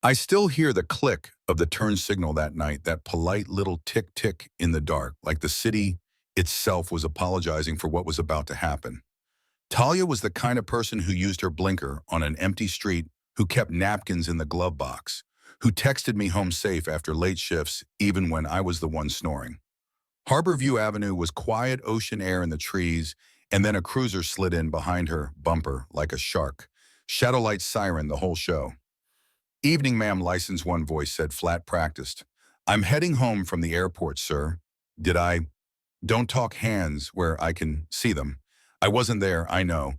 I still hear the click of the turn signal that night, that polite little tick-tick in the dark, like the city itself was apologizing for what was about to happen. Talia was the kind of person who used her blinker on an empty street, who kept napkins in the glove box, who texted me home safe after late shifts even when I was the one snoring. Harborview Avenue was quiet ocean air in the trees, and then a cruiser slid in behind her bumper like a shark. Shadowlight siren the whole show. "Evening, ma'am," license one voice said, flat practiced. "I'm heading home from the airport, sir." Did I? Don't talk hands where I can see them. I wasn't there, I know,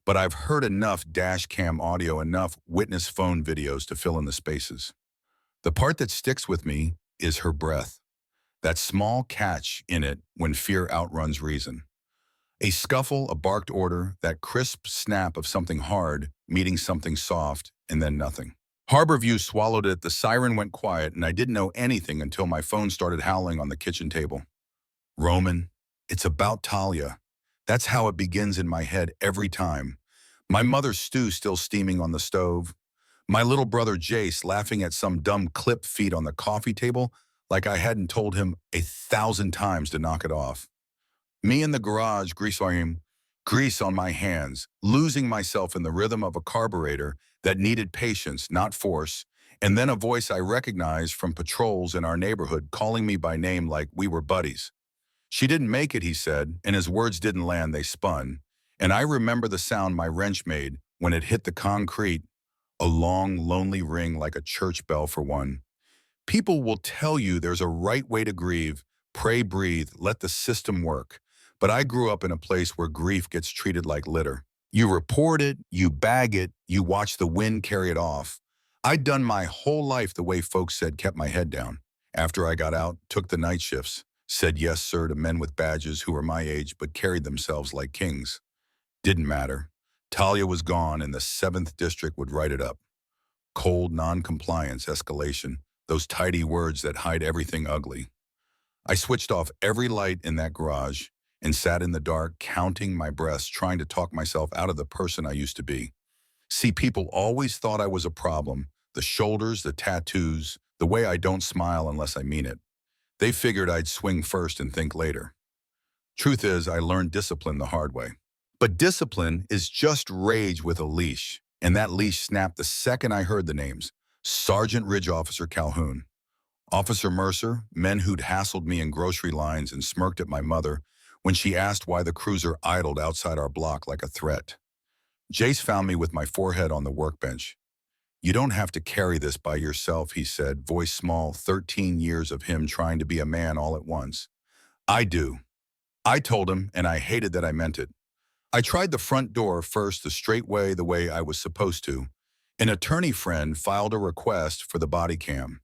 but I've heard enough dash cam audio, enough witness phone videos to fill in the spaces. The part that sticks with me is her breath, that small catch in it when fear outruns reason. A scuffle, a barked order, that crisp snap of something hard meeting something soft, and then nothing. Harborview swallowed it, the siren went quiet, and I didn't know anything until my phone started howling on the kitchen table. "Roman, it's about Talia." That's how it begins in my head every time. My mother's stew still steaming on the stove. My little brother Jace laughing at some dumb clip feed on the coffee table like I hadn't told him 1,000 times to knock it off. Me in the garage, grease on my hands, losing myself in the rhythm of a carburetor that needed patience, not force, and then a voice I recognized from patrols in our neighborhood calling me by name like we were buddies. "She didn't make it," he said, and his words didn't land, they spun. And I remember the sound my wrench made when it hit the concrete, a long, lonely ring like a church bell for one. People will tell you there's a right way to grieve, pray, breathe, let the system work. But I grew up in a place where grief gets treated like litter. You report it, you bag it, you watch the wind carry it off. I'd done my whole life the way folks said, kept my head down. After I got out, took the night shifts, said yes, sir, to men with badges who were my age but carried themselves like kings. Didn't matter. Talia was gone, and the 7th District would write it up. Cold non-compliance, escalation, those tidy words that hide everything ugly. I switched off every light in that garage and sat in the dark, counting my breaths, trying to talk myself out of the person I used to be. See, people always thought I was a problem. The shoulders, the tattoos, the way I don't smile unless I mean it. They figured I'd swing first and think later. Truth is, I learned discipline the hard way. But discipline is just rage with a leash, and that leash snapped the second I heard the names. Sergeant Ridge Officer Calhoun, Officer Mercer, men who'd hassled me in grocery lines and smirked at my mother when she asked why the cruiser idled outside our block like a threat. Jace found me with my forehead on the workbench. "You don't have to carry this by yourself," he said, voice small, 13 years of him trying to be a man all at once. "I do." I told him, and I hated that I meant it. I tried the front door first, the straight way, the way I was supposed to. An attorney friend filed a request for the body cam.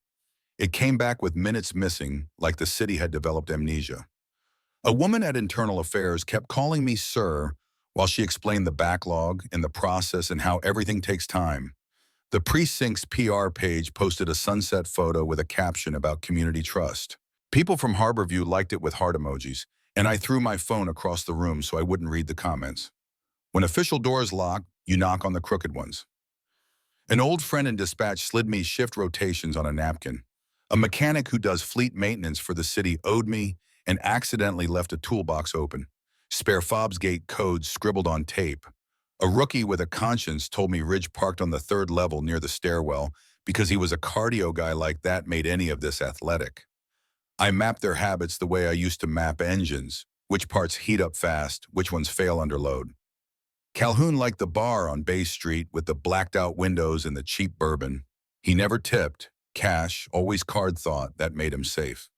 It came back with minutes missing, like the city had developed amnesia. A woman at Internal Affairs kept calling me sir while she explained the backlog and the process and how everything takes time. The precinct's PR page posted a sunset photo with a caption about community trust. People from Harborview liked it with heart emojis, and I threw my phone across the room so I wouldn't read the comments. When official doors lock, you knock on the crooked ones. An old friend in dispatch slid me shift rotations on a napkin. A mechanic who does fleet maintenance for the city owed me and accidentally left a toolbox open. Spare fobs gate codes scribbled on tape. A rookie with a conscience told me Ridge parked on the 3rd level near the stairwell because he was a cardio guy like that made any of this athletic. I mapped their habits the way I used to map engines, which parts heat up fast, which ones fail under load. Calhoun liked the bar on Bay Street with the blacked-out windows and the cheap bourbon. He never tipped. Cash, always card thought, that made him safe.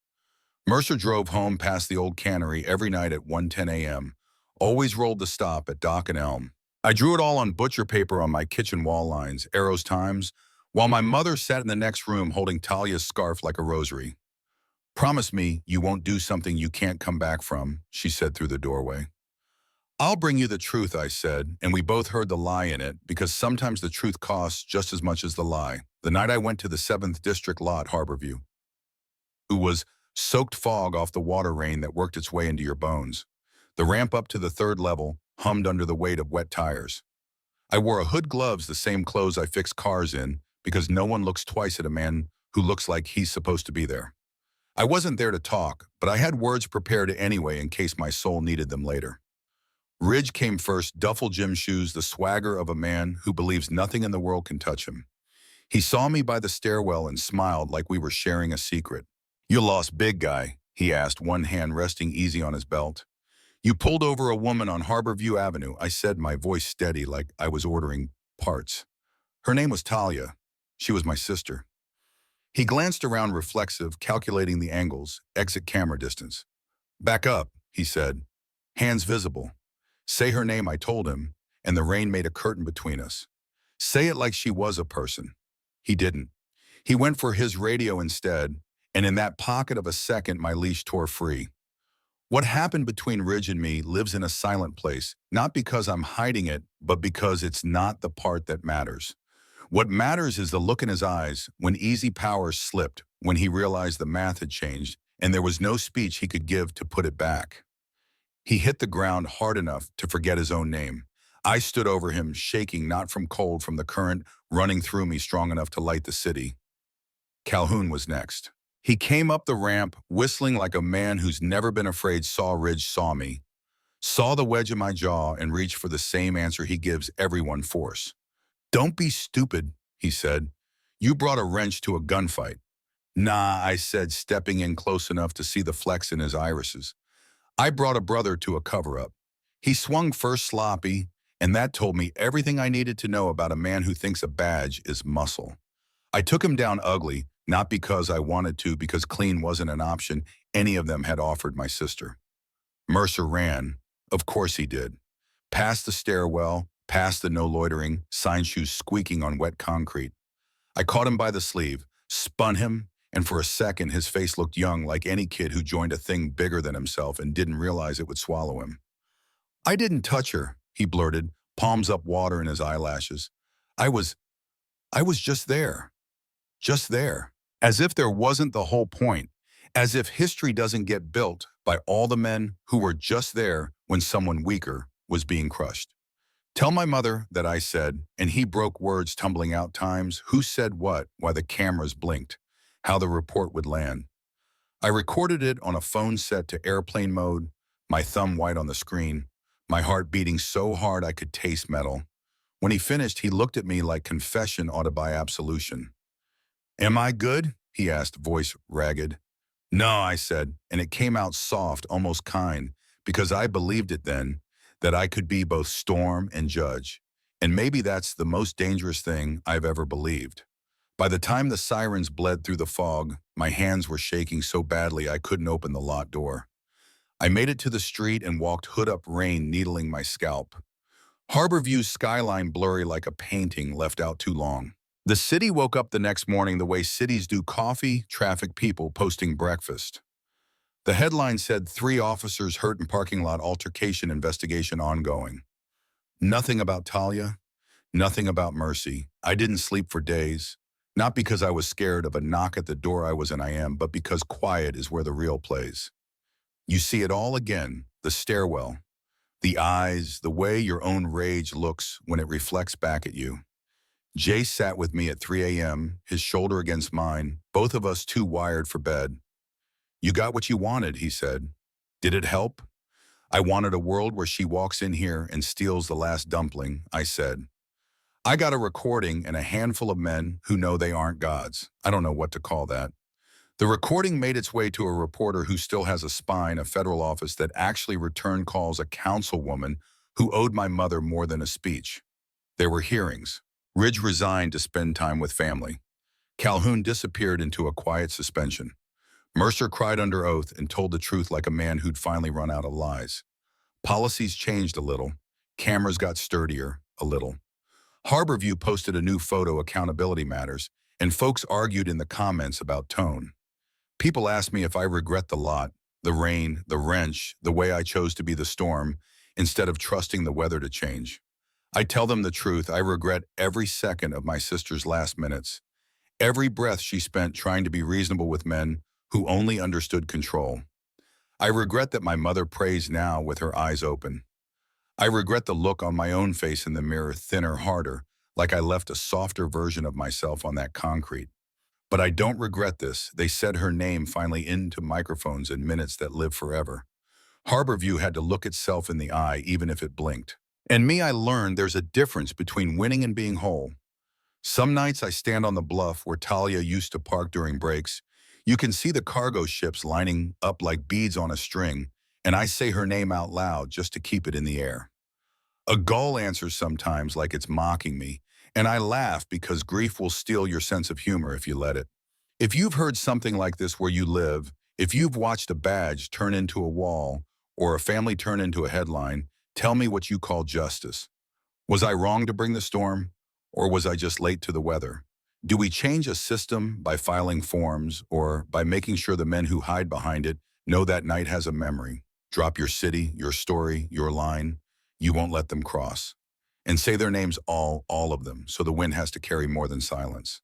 Mercer drove home past the old cannery every night at 1:10 a.m., always rolled the stop at Dock and Elm. I drew it all on butcher paper on my kitchen wall lines, arrows times, while my mother sat in the next room holding Talia's scarf like a rosary. "Promise me you won't do something you can't come back from," she said through the doorway. "I'll bring you the truth," I said, and we both heard the lie in it, because sometimes the truth costs just as much as the lie. The night I went to the 7th District lot, Harborview, who was soaked fog off the water rain that worked its way into your bones. The ramp up to the 3rd level hummed under the weight of wet tires. I wore a hood, gloves, the same clothes I fixed cars in, because no one looks twice at a man who looks like he's supposed to be there. I wasn't there to talk, but I had words prepared anyway in case my soul needed them later. Ridge came first, duffel gym shoes, the swagger of a man who believes nothing in the world can touch him. He saw me by the stairwell and smiled like we were sharing a secret. "You lost big, guy," he asked, one hand resting easy on his belt. "You pulled over a woman on Harborview Avenue," I said, my voice steady like I was ordering parts. "Her name was Talia. She was my sister." He glanced around reflexive, calculating the angles, exit camera distance. "Back up," he said, hands visible. "Say her name," I told him, and the rain made a curtain between us. "Say it like she was a person." He didn't. He went for his radio instead, and in that pocket of a second my leash tore free. What happened between Ridge and me lives in a silent place, not because I'm hiding it, but because it's not the part that matters. What matters is the look in his eyes when easy power slipped, when he realized the math had changed, and there was no speech he could give to put it back. He hit the ground hard enough to forget his own name. I stood over him, shaking not from cold, from the current running through me strong enough to light the city. Calhoun was next. He came up the ramp, whistling like a man who's never been afraid. Ridge saw me, saw the wedge in my jaw, and reached for the same answer he gives everyone: force. "Don't be stupid," he said. "You brought a wrench to a gunfight." "Nah," I said, stepping in close enough to see the flex in his irises. "I brought a brother to a cover-up." He swung first sloppy, and that told me everything I needed to know about a man who thinks a badge is muscle. I took him down ugly, not because I wanted to, because clean wasn't an option any of them had offered my sister. Mercer ran. Of course he did. Past the stairwell, past the no loitering, sign shoes squeaking on wet concrete. I caught him by the sleeve, spun him, and for a second his face looked young, like any kid who joined a thing bigger than himself and didn't realize it would swallow him. "I didn't touch her," he blurted, palms up, water in his eyelashes. I was just there. Just there. As if there wasn't the whole point. As if history doesn't get built by all the men who were just there when someone weaker was being crushed. "Tell my mother that," I said, and he broke words tumbling out times, who said what, why the cameras blinked, how the report would land. I recorded it on a phone set to airplane mode, my thumb white on the screen, my heart beating so hard I could taste metal. When he finished, he looked at me like confession ought to buy absolution. "Am I good?" he asked, voice ragged. "No," I said, and it came out soft, almost kind, because I believed it then, that I could be both storm and judge. And maybe that's the most dangerous thing I've ever believed. By the time the sirens bled through the fog, my hands were shaking so badly I couldn't open the lot door. I made it to the street and walked hood-up, rain needling my scalp. Harborview's skyline blurry like a painting left out too long. The city woke up the next morning the way cities do: coffee, traffic, people posting breakfast. The headline said 3 officers hurt in parking lot altercation, investigation ongoing. Nothing about Talia, nothing about Mercy. I didn't sleep for days, not because I was scared of a knock at the door I was in, but because quiet is where the real plays. You see it all again, the stairwell, the eyes, the way your own rage looks when it reflects back at you. Jay sat with me at 3 a.m., his shoulder against mine, both of us too wired for bed. "You got what you wanted," he said. "Did it help?" "I wanted a world where she walks in here and steals the last dumpling," I said. "I got a recording and a handful of men who know they aren't gods. I don't know what to call that." The recording made its way to a reporter who still has a spine, a federal office that actually returned calls, a councilwoman who owed my mother more than a speech. There were hearings. Ridge resigned to spend time with family. Calhoun disappeared into a quiet suspension. Mercer cried under oath and told the truth like a man who'd finally run out of lies. Policies changed a little. Cameras got sturdier, a little. Harborview posted a new photo, accountability matters, and folks argued in the comments about tone. People asked me if I regret the lot, the rain, the wrench, the way I chose to be the storm, instead of trusting the weather to change. I tell them the truth. I regret every second of my sister's last minutes, every breath she spent trying to be reasonable with men who only understood control. I regret that my mother prays now with her eyes open. I regret the look on my own face in the mirror, thinner, harder, like I left a softer version of myself on that concrete. But I don't regret this. They said her name finally into microphones in minutes that live forever. Harborview had to look itself in the eye even if it blinked. And me, I learned there's a difference between winning and being whole. Some nights I stand on the bluff where Talia used to park during breaks. You can see the cargo ships lining up like beads on a string, and I say her name out loud just to keep it in the air. A gull answers sometimes like it's mocking me, and I laugh because grief will steal your sense of humor if you let it. If you've heard something like this where you live, if you've watched a badge turn into a wall or a family turn into a headline, tell me what you call justice. Was I wrong to bring the storm, or was I just late to the weather? Do we change a system by filing forms or by making sure the men who hide behind it know that night has a memory? Drop your city, your story, your line. You won't let them cross. And say their names all of them, so the wind has to carry more than silence.